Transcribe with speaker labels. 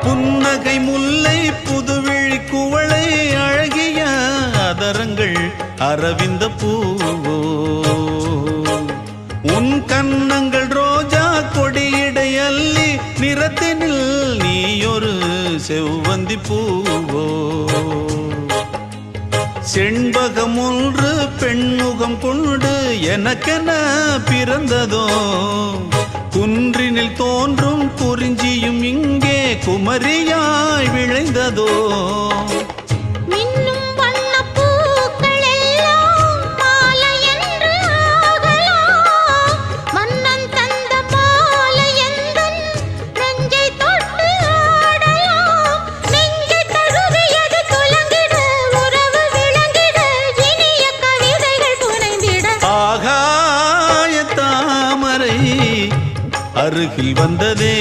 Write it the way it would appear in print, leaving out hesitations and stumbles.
Speaker 1: புன்னகை முல்லை புதுவிழி குவளை அழகிய அதரங்கள் அரவிந்த பூவோ உன் கன்னங்கள் ரோஜா கொடியிடை அல்லி நிறத்தினில் நீயொரு செவ்வந்தி பூவோ செண்பகம் ஒன்று பெண்முகம் கொண்டு எனக்கென பிறந்ததோ குன்றினில் தோன்றும் குறிஞ்சியும் இங்கே குமரியாய் விளைந்ததோ அருகில் வந்ததே